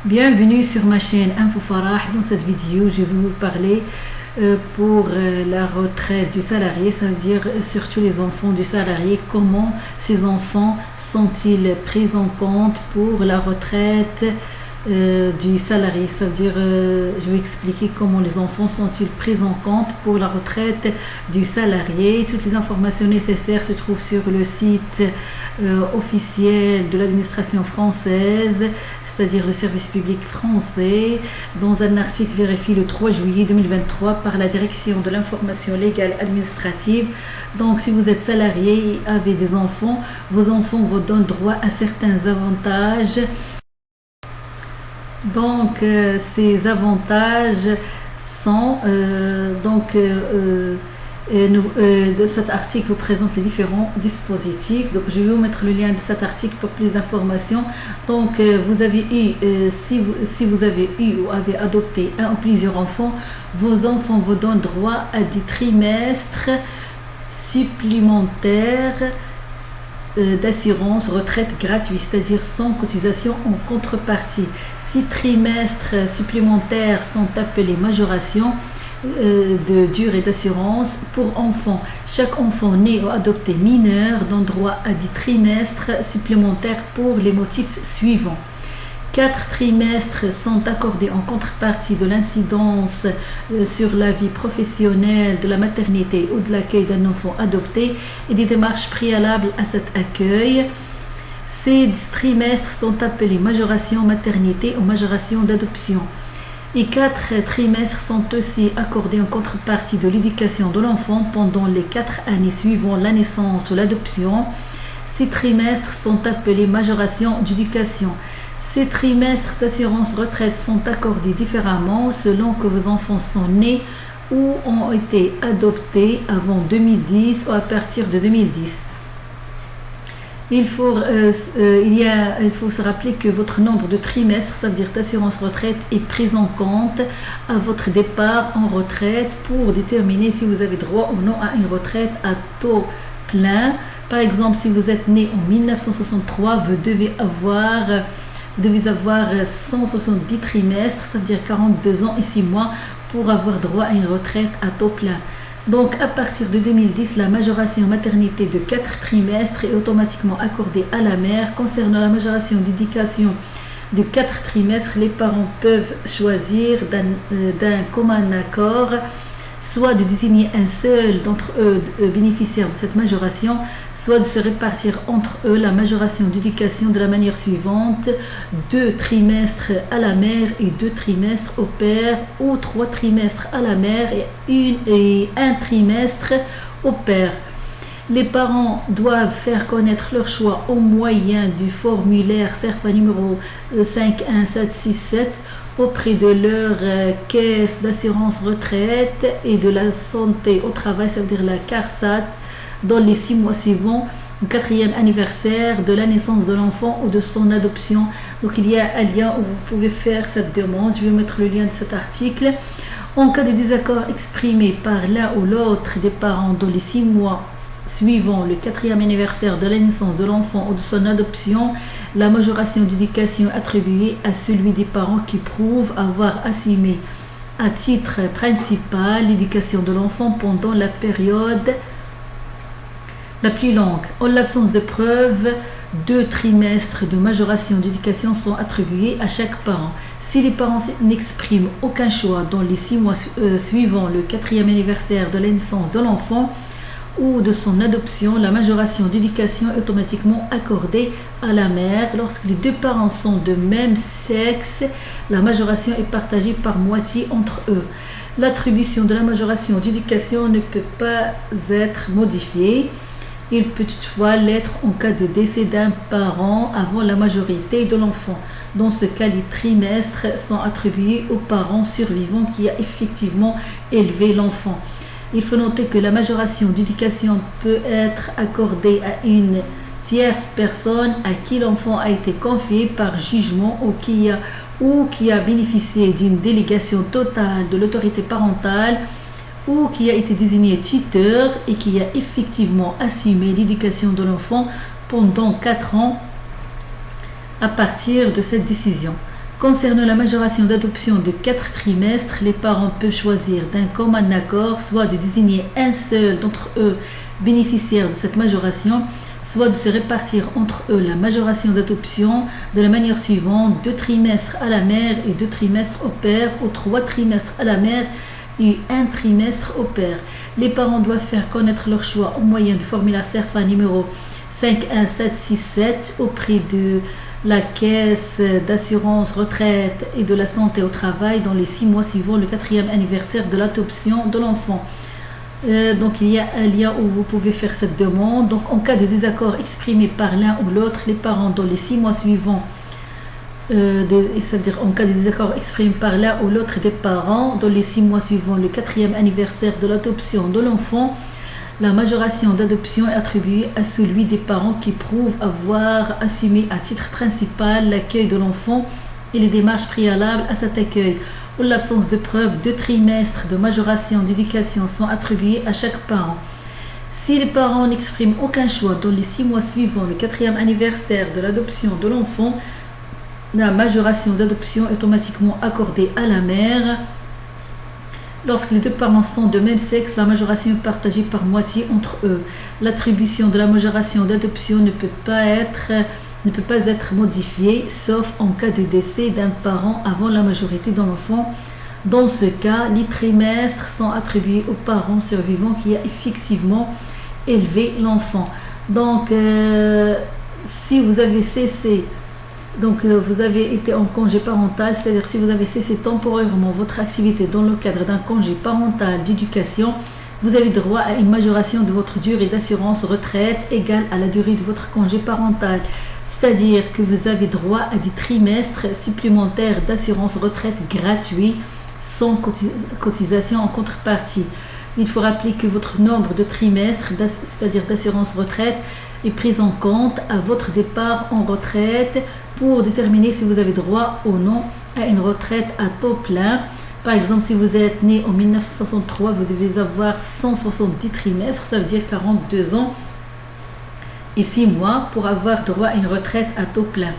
Bienvenue sur ma chaîne Info Farah. Dans cette vidéo, je vais vous parler pour la retraite du salarié, ça veut dire surtout les enfants du salarié. Comment ces enfants sont-ils pris en compte pour la retraite du salarié? Ça veut dire, je vais expliquer comment les enfants sont-ils pris en compte pour la retraite du salarié. Toutes les informations nécessaires se trouvent sur le site officiel de l'administration française, c'est-à-dire le service public français, dans un article vérifié le 3 juillet 2023 par la direction de l'information légale administrative. Donc, si vous êtes salarié et avez des enfants, vos enfants vous donnent droit à certains avantages. Donc, ces avantages sont de cet article vous présente les différents dispositifs. Donc, je vais vous mettre le lien de cet article pour plus d'informations. Donc, vous avez eu, si vous avez eu ou avez adopté un ou plusieurs enfants, vos enfants vous donnent droit à des trimestres supplémentaires d'assurance retraite gratuite, c'est-à-dire sans cotisation en contrepartie. 6 trimestres supplémentaires sont appelés majoration de durée d'assurance pour enfants. Chaque enfant né ou adopté mineur donne droit à 10 trimestres supplémentaires pour les motifs suivants. 4 trimestres sont accordés en contrepartie de l'incidence sur la vie professionnelle de la maternité ou de l'accueil d'un enfant adopté et des démarches préalables à cet accueil. Ces trimestres sont appelés majoration maternité ou majoration d'adoption. Et 4 trimestres sont aussi accordés en contrepartie de l'éducation de l'enfant pendant les 4 années suivant la naissance ou l'adoption. Ces trimestres sont appelés majoration d'éducation. Ces trimestres d'assurance retraite sont accordés différemment selon que vos enfants sont nés ou ont été adoptés avant 2010 ou à partir de 2010. Il faut se rappeler que votre nombre de trimestres, ça veut dire d'assurance retraite, est pris en compte à votre départ en retraite pour déterminer si vous avez droit ou non à une retraite à taux plein. Par exemple, si vous êtes né en 1963, vous devez avoir 170 trimestres, ça veut dire 42 ans et 6 mois pour avoir droit à une retraite à taux plein. Donc, à partir de 2010, la majoration maternité de 4 trimestres est automatiquement accordée à la mère. Concernant la majoration d'éducation de 4 trimestres, les parents peuvent choisir d'un commun accord soit de désigner un seul d'entre eux bénéficiaire de cette majoration, soit de se répartir entre eux la majoration d'éducation de la manière suivante: 2 trimestres à la mère et 2 trimestres au père, ou 3 trimestres à la mère et 1 trimestre au père. Les parents doivent faire connaître leur choix au moyen du formulaire CERFA numéro 51767 auprès de leur caisse d'assurance retraite et de la santé au travail, ça veut dire la CARSAT, dans les 6 mois suivants au 4e anniversaire de la naissance de l'enfant ou de son adoption. Donc, il y a un lien où vous pouvez faire cette demande. Je vais mettre le lien de cet article. En cas de désaccord exprimé par l'un ou l'autre des parents dans les 6 mois suivant le 4e anniversaire de la naissance de l'enfant ou de son adoption, la majoration d'éducation est attribuée à celui des parents qui prouve avoir assumé à titre principal l'éducation de l'enfant pendant la période la plus longue. En l'absence de preuves, 2 trimestres de majoration d'éducation sont attribués à chaque parent. Si les parents n'expriment aucun choix dans les 6 mois suivant le 4e anniversaire de la naissance de l'enfant ou de son adoption, la majoration d'éducation est automatiquement accordée à la mère. Lorsque les 2 parents sont de même sexe, la majoration est partagée par moitié entre eux. L'attribution de la majoration d'éducation ne peut pas être modifiée. Il peut toutefois l'être en cas de décès d'un parent avant la majorité de l'enfant. Dans ce cas, les trimestres sont attribués au parent survivant qui a effectivement élevé l'enfant. Il faut noter que la majoration d'éducation peut être accordée à une tierce personne à qui l'enfant a été confié par jugement ou qui a bénéficié d'une délégation totale de l'autorité parentale ou qui a été désigné tuteur et qui a effectivement assumé l'éducation de l'enfant pendant 4 ans à partir de cette décision. Concernant la majoration d'adoption de 4 trimestres, les parents peuvent choisir d'un commun accord soit de désigner un seul d'entre eux bénéficiaire de cette majoration, soit de se répartir entre eux la majoration d'adoption de la manière suivante: 2 trimestres à la mère et 2 trimestres au père, ou 3 trimestres à la mère et 1 trimestre au père. Les parents doivent faire connaître leur choix au moyen du formulaire CERFA numéro 51767 auprès de la caisse d'assurance retraite et de la santé au travail dans les 6 mois suivant le 4e anniversaire de l'adoption de l'enfant. Donc il y a un lien où vous pouvez faire cette demande. Donc en cas de désaccord exprimé par l'un ou l'autre, les parents dans les 6 mois suivants, c'est-à-dire en cas de désaccord exprimé par l'un ou l'autre des parents dans les 6 mois suivant le 4e anniversaire de l'adoption de l'enfant, la majoration d'adoption est attribuée à celui des parents qui prouve avoir assumé à titre principal l'accueil de l'enfant et les démarches préalables à cet accueil. En l'absence de preuves, 2 trimestres de majoration d'éducation sont attribués à chaque parent. Si les parents n'expriment aucun choix dans les 6 mois suivant le 4e anniversaire de l'adoption de l'enfant, la majoration d'adoption est automatiquement accordée à la mère. Lorsque les 2 parents sont de même sexe, la majoration est partagée par moitié entre eux. L'attribution de la majoration d'adoption ne peut pas être modifiée, sauf en cas de décès d'un parent avant la majorité de l'enfant. Dans ce cas, les trimestres sont attribués aux parents survivants qui a effectivement élevé l'enfant. Donc, si vous avez cessé, vous avez été en congé parental, c'est-à-dire si vous avez cessé temporairement votre activité dans le cadre d'un congé parental d'éducation, vous avez droit à une majoration de votre durée d'assurance retraite égale à la durée de votre congé parental. C'est-à-dire que vous avez droit à des trimestres supplémentaires d'assurance retraite gratuits sans cotisation en contrepartie. Il faut rappeler que votre nombre de trimestres, c'est-à-dire d'assurance retraite, est pris en compte à votre départ en retraite pour déterminer si vous avez droit ou non à une retraite à taux plein. Par exemple, si vous êtes né en 1963, vous devez avoir 170 trimestres, ça veut dire 42 ans et 6 mois pour avoir droit à une retraite à taux plein.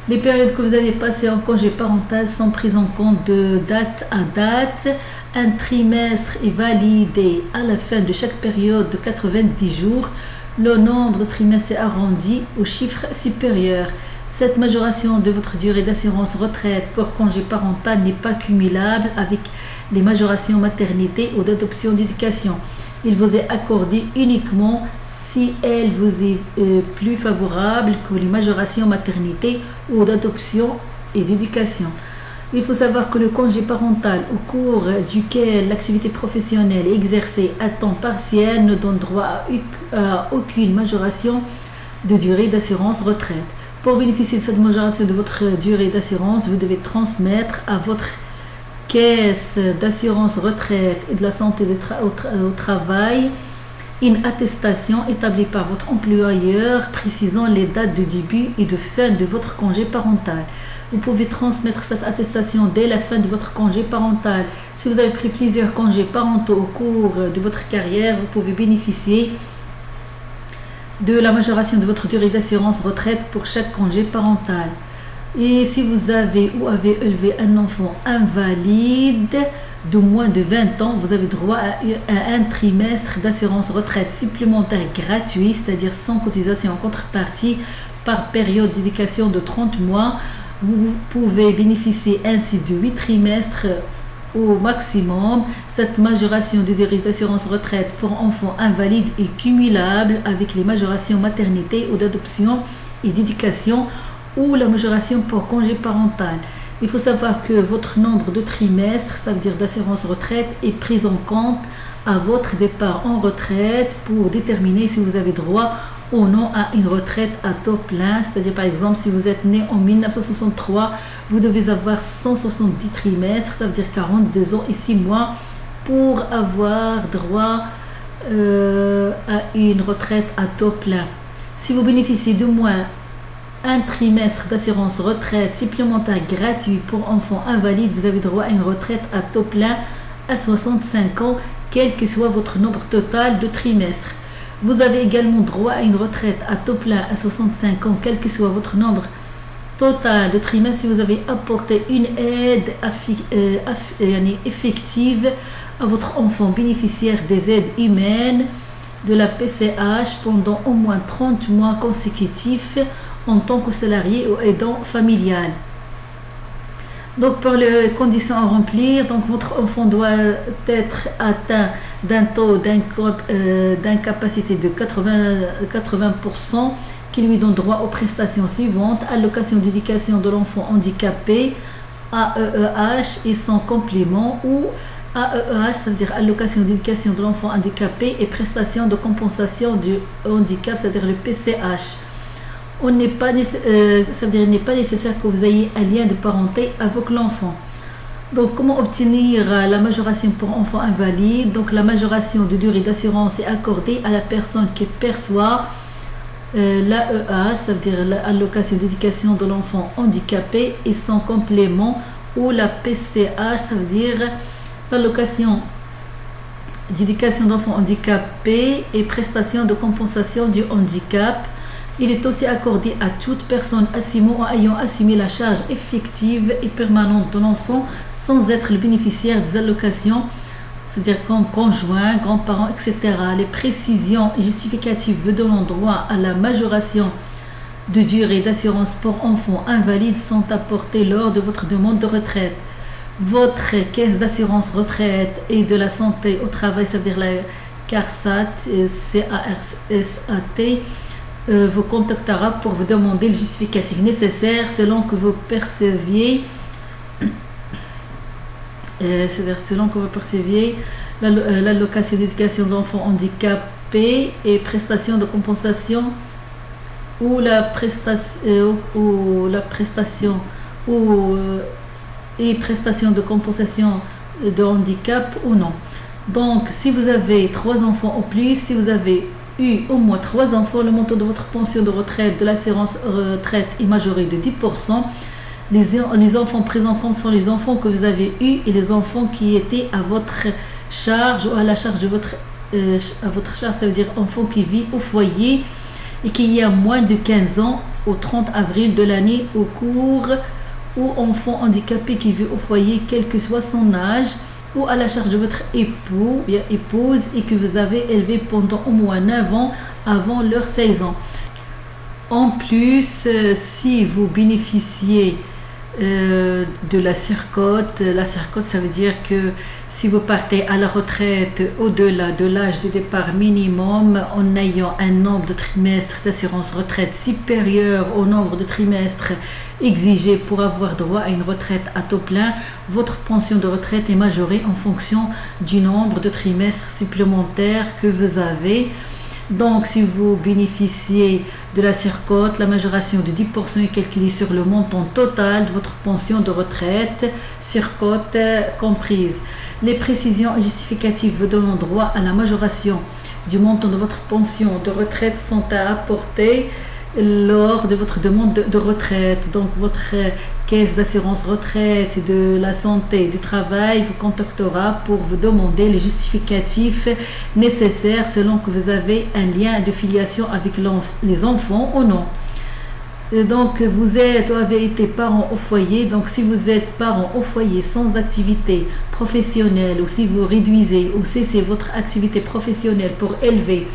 Les périodes que vous avez passées en congé parental sont prises en compte de date à date. Un trimestre est validé à la fin de chaque période de 90 jours. Le nombre de trimestres est arrondi au chiffre supérieur. Cette majoration de votre durée d'assurance retraite pour congé parental n'est pas cumulable avec les majorations maternité ou d'adoption d'éducation. Il vous est accordé uniquement si elle vous est plus favorable que les majorations maternité ou d'adoption et d'éducation. Il faut savoir que le congé parental au cours duquel l'activité professionnelle est exercée à temps partiel ne donne droit à aucune majoration de durée d'assurance retraite. Pour bénéficier de cette majoration de votre durée d'assurance, vous devez transmettre à votre caisse d'assurance retraite et de la santé au travail une attestation établie par votre employeur précisant les dates de début et de fin de votre congé parental. Vous pouvez transmettre cette attestation dès la fin de votre congé parental. Si vous avez pris plusieurs congés parentaux au cours de votre carrière, vous pouvez bénéficier de la majoration de votre durée d'assurance retraite pour chaque congé parental. Et si vous avez ou avez élevé un enfant invalide de moins de 20 ans, vous avez droit à un trimestre d'assurance retraite supplémentaire gratuit, c'est-à-dire sans cotisation en contrepartie, par période d'éducation de 30 mois. Vous pouvez bénéficier ainsi de 8 trimestres au maximum. Cette majoration de durée d'assurance retraite pour enfants invalides est cumulable avec les majorations maternité ou d'adoption et d'éducation ou la majoration pour congé parental. Il faut savoir que votre nombre de trimestres, ça veut dire d'assurance retraite, est pris en compte à votre départ en retraite pour déterminer si vous avez droit ou non à une retraite à taux plein. C'est-à-dire par exemple si vous êtes né en 1963, vous devez avoir 170 trimestres, ça veut dire 42 ans et 6 mois pour avoir droit à une retraite à taux plein. Si vous bénéficiez de moins un trimestre d'assurance retraite supplémentaire gratuit pour enfants invalides, vous avez droit à une retraite à taux plein à 65 ans, quel que soit votre nombre total de trimestres. Vous avez également droit à une retraite à taux plein à 65 ans, quel que soit votre nombre total de trimestre si vous avez apporté une aide effective à votre enfant bénéficiaire des aides humaines de la PCH pendant au moins 30 mois consécutifs en tant que salarié ou aidant familial. Donc, pour les conditions à remplir, donc votre enfant doit être atteint d'un taux d'incapacité de 80% qui lui donne droit aux prestations suivantes: allocation d'éducation de l'enfant handicapé, AEEH et son complément, ou AEEH, ça veut dire allocation d'éducation de l'enfant handicapé, et prestation de compensation du handicap, c'est-à-dire le PCH. Ça veut dire il n'est pas nécessaire que vous ayez un lien de parenté avec l'enfant. Donc, comment obtenir la majoration pour enfants invalides? Donc, la majoration de durée d'assurance est accordée à la personne qui perçoit l'AEH, ça veut dire l'allocation d'éducation de l'enfant handicapé, et son complément, ou la PCH, ça veut dire l'allocation d'éducation d'enfants handicapés et prestation de compensation du handicap. Il est aussi accordé à toute personne assumant ou ayant assumé la charge effective et permanente de l'enfant sans être le bénéficiaire des allocations, c'est-à-dire comme conjoint, grands-parents, etc. Les précisions et justificatives donnant droit à la majoration de durée d'assurance pour enfants invalides sont apportées lors de votre demande de retraite. Votre caisse d'assurance retraite et de la santé au travail, c'est-à-dire la CARSAT, CARSAT, vous contactera pour vous demander le justificatif nécessaire selon que vous perceviez l'allocation d'éducation d'enfants handicapés et prestation de compensation ou la prestation et prestation de compensation de handicap ou non. Donc, si vous avez 3 enfants ou plus, si vous avez eu au moins 3 enfants, le montant de votre pension de retraite de l'assurance retraite est majoré de 10%. Les enfants pris en compte sont les enfants que vous avez eus et les enfants qui étaient à votre charge ou à la charge de votre charge, ça veut dire enfant qui vit au foyer et qui a moins de 15 ans au 30 avril de l'année au cours, ou enfant handicapé qui vit au foyer quel que soit son âge, ou à la charge de votre époux, bien épouse, et que vous avez élevé pendant au moins 9 ans avant leurs 16 ans. En plus, si vous bénéficiez de la surcote ça veut dire que si vous partez à la retraite au-delà de l'âge de départ minimum en ayant un nombre de trimestres d'assurance retraite supérieur au nombre de trimestres exigés pour avoir droit à une retraite à taux plein, votre pension de retraite est majorée en fonction du nombre de trimestres supplémentaires que vous avez. Donc, si vous bénéficiez de la surcote, la majoration de 10% est calculée sur le montant total de votre pension de retraite, surcote comprise. Les précisions justificatives vous donnant droit à la majoration du montant de votre pension de retraite sont à apporter lors de votre demande de retraite. Donc, votre caisse d'assurance retraite et de la santé et du travail vous contactera pour vous demander les justificatifs nécessaires selon que vous avez un lien de filiation avec les enfants ou non. Et donc, vous êtes ou avez été parent au foyer. Donc, si vous êtes parent au foyer sans activité professionnelle, ou si vous réduisez ou cessez votre activité professionnelle pour élever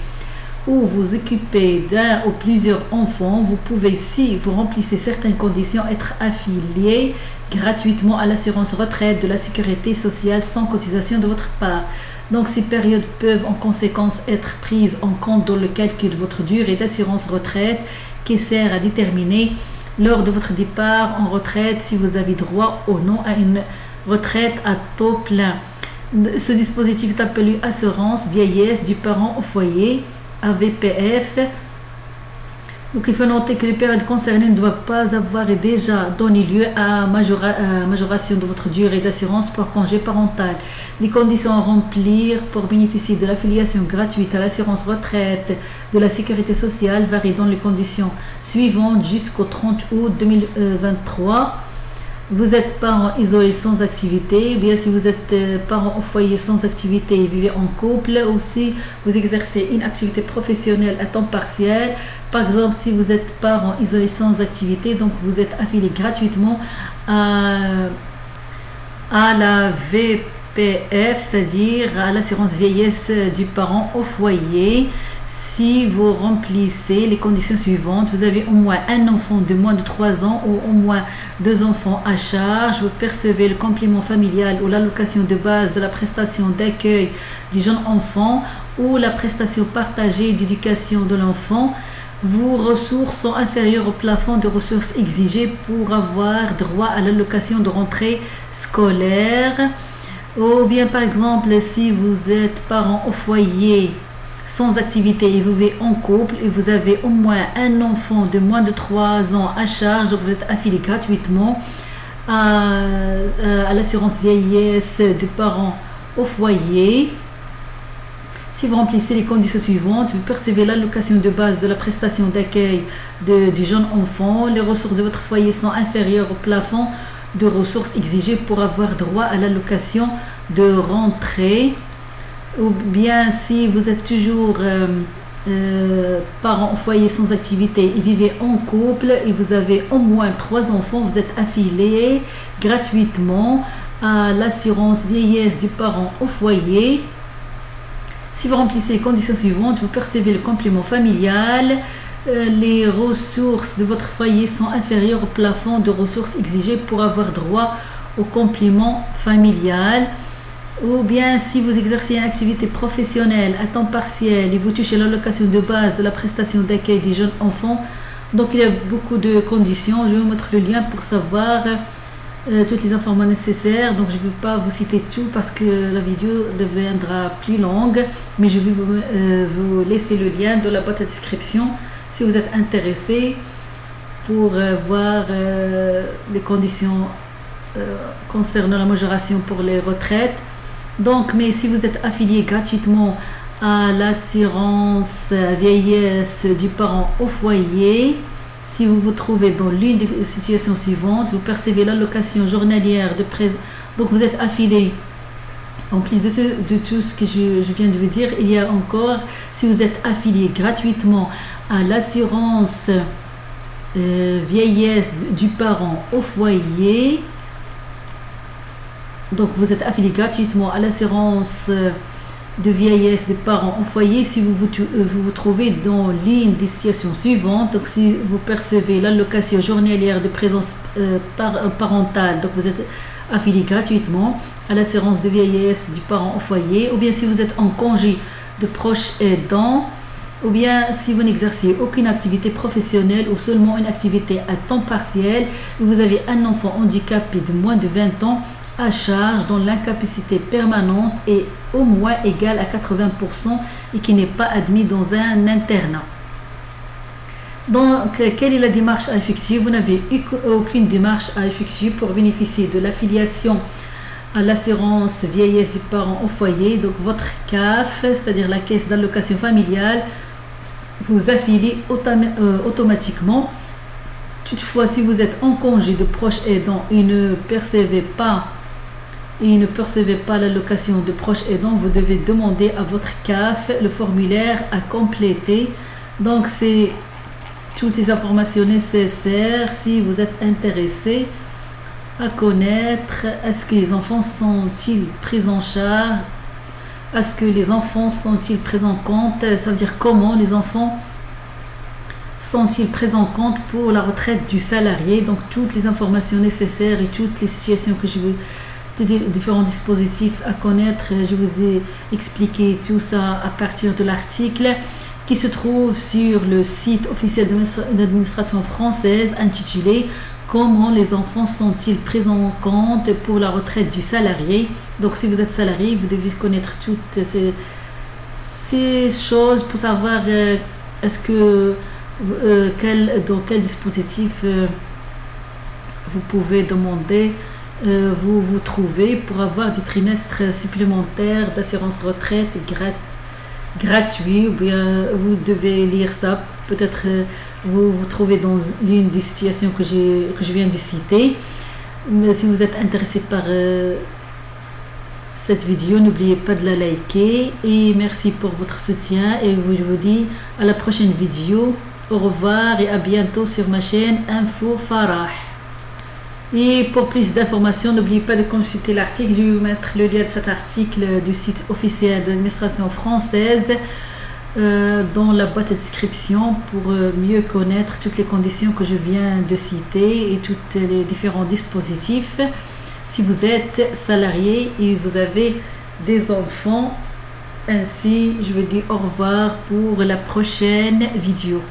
ou vous occupez d'un ou plusieurs enfants, vous pouvez, si vous remplissez certaines conditions, être affilié gratuitement à l'assurance retraite de la sécurité sociale sans cotisation de votre part. Donc, ces périodes peuvent en conséquence être prises en compte dans le calcul de votre durée d'assurance retraite qui sert à déterminer lors de votre départ en retraite si vous avez droit ou non à une retraite à taux plein. Ce dispositif est appelé assurance vieillesse du parent au foyer, AVPF. Donc, il faut noter que les périodes concernées ne doivent pas avoir déjà donné lieu à majoration de votre durée d'assurance pour congé parental. Les conditions à remplir pour bénéficier de l'affiliation gratuite à l'assurance retraite de la sécurité sociale varient dans les conditions suivantes jusqu'au 30 août 2023. Vous êtes parent isolé sans activité, ou bien si vous êtes parent au foyer sans activité et vivez en couple, aussi vous exercez une activité professionnelle à temps partiel, Par exemple, si vous êtes parent isolé sans activité, donc vous êtes affilié gratuitement à la VPF, c'est-à-dire à l'assurance vieillesse du parent au foyer. Si vous remplissez les conditions suivantes, vous avez au moins un enfant de moins de 3 ans ou au moins 2 enfants à charge, vous percevez le complément familial ou l'allocation de base de la prestation d'accueil du jeune enfant ou la prestation partagée d'éducation de l'enfant, vos ressources sont inférieures au plafond de ressources exigées pour avoir droit à l'allocation de rentrée scolaire. Ou bien par exemple, si vous êtes parent au foyer sans activité et vous vivez en couple et vous avez au moins un enfant de moins de 3 ans à charge, donc vous êtes affilié gratuitement à l'assurance vieillesse des parents au foyer. Si vous remplissez les conditions suivantes, vous percevez l'allocation de base de la prestation d'accueil du jeune enfant. Les ressources de votre foyer sont inférieures au plafond de ressources exigées pour avoir droit à l'allocation de rentrée. Ou bien si vous êtes toujours parent au foyer sans activité et vivez en couple et vous avez au moins 3 enfants, vous êtes affilié gratuitement à l'assurance vieillesse du parent au foyer. Si vous remplissez les conditions suivantes, vous percevez le complément familial. Les ressources de votre foyer sont inférieures au plafond de ressources exigées pour avoir droit au complément familial. Ou bien si vous exercez une activité professionnelle à temps partiel et vous touchez l'allocation de base de la prestation d'accueil des jeunes enfants. Donc il y a beaucoup de conditions. Je vais vous mettre le lien pour savoir toutes les informations nécessaires. Donc je ne vais pas vous citer tout parce que la vidéo deviendra plus longue, mais je vais vous laisser le lien de la boîte à description si vous êtes intéressé pour voir les conditions concernant la majoration pour les retraites. Donc, mais si vous êtes affilié gratuitement à l'assurance vieillesse du parent au foyer, si vous vous trouvez dans l'une des situations suivantes, vous percevez l'allocation journalière de présence. Donc, vous êtes affilié. En plus de tout ce que je viens de vous dire, il y a encore, si vous êtes affilié gratuitement à l'assurance vieillesse du parent au foyer, donc vous êtes affilié gratuitement à l'assurance de vieillesse des parents au foyer si vous vous trouvez dans l'une des situations suivantes. Donc si vous percevez l'allocation journalière de présence parentale, donc vous êtes affilié gratuitement à l'assurance de vieillesse du parent au foyer, ou bien si vous êtes en congé de proche aidant, ou bien si vous n'exercez aucune activité professionnelle ou seulement une activité à temps partiel et vous avez un enfant handicapé de moins de 20 ans à charge dont l'incapacité permanente est au moins égale à 80% et qui n'est pas admis dans un internat. Donc, quelle est la démarche à effectuer? Vous n'avez aucune démarche à effectuer pour bénéficier de l'affiliation à l'assurance vieillesse des parents au foyer. Donc, votre CAF, c'est-à-dire la caisse d'allocation familiale, vous affilie automatiquement. Toutefois, si vous êtes en congé de proche aidant et ne percevez pas l'allocation de proche aidant, vous devez demander à votre CAF le formulaire à compléter. Donc, c'est toutes les informations nécessaires si vous êtes intéressé à connaître est-ce que les enfants sont-ils pris en charge, est-ce que les enfants sont-ils pris en compte, ça veut dire comment les enfants sont-ils pris en compte pour la retraite du salarié. Donc, toutes les informations nécessaires et toutes les situations que je veux, différents dispositifs à connaître, je vous ai expliqué tout ça à partir de l'article qui se trouve sur le site officiel de l'administration française intitulé Comment les enfants sont-ils pris en compte pour la retraite du salarié. Donc si vous êtes salarié, vous devez connaître toutes ces choses pour savoir est-ce que dans quel dispositif vous pouvez demander vous trouvez pour avoir des trimestres supplémentaires d'assurance retraite gratuit, ou bien vous devez lire ça, peut-être vous vous trouvez dans l'une des situations que je viens de citer. Mais si vous êtes intéressé par cette vidéo, n'oubliez pas de la liker et merci pour votre soutien et je vous dis à la prochaine vidéo. Au revoir et à bientôt sur ma chaîne Info Farah. Et pour plus d'informations, n'oubliez pas de consulter l'article. Je vais vous mettre le lien de cet article du site officiel de l'administration française dans la boîte de description pour mieux connaître toutes les conditions que je viens de citer et tous les différents dispositifs. Si vous êtes salarié et vous avez des enfants, ainsi je vous dis au revoir pour la prochaine vidéo.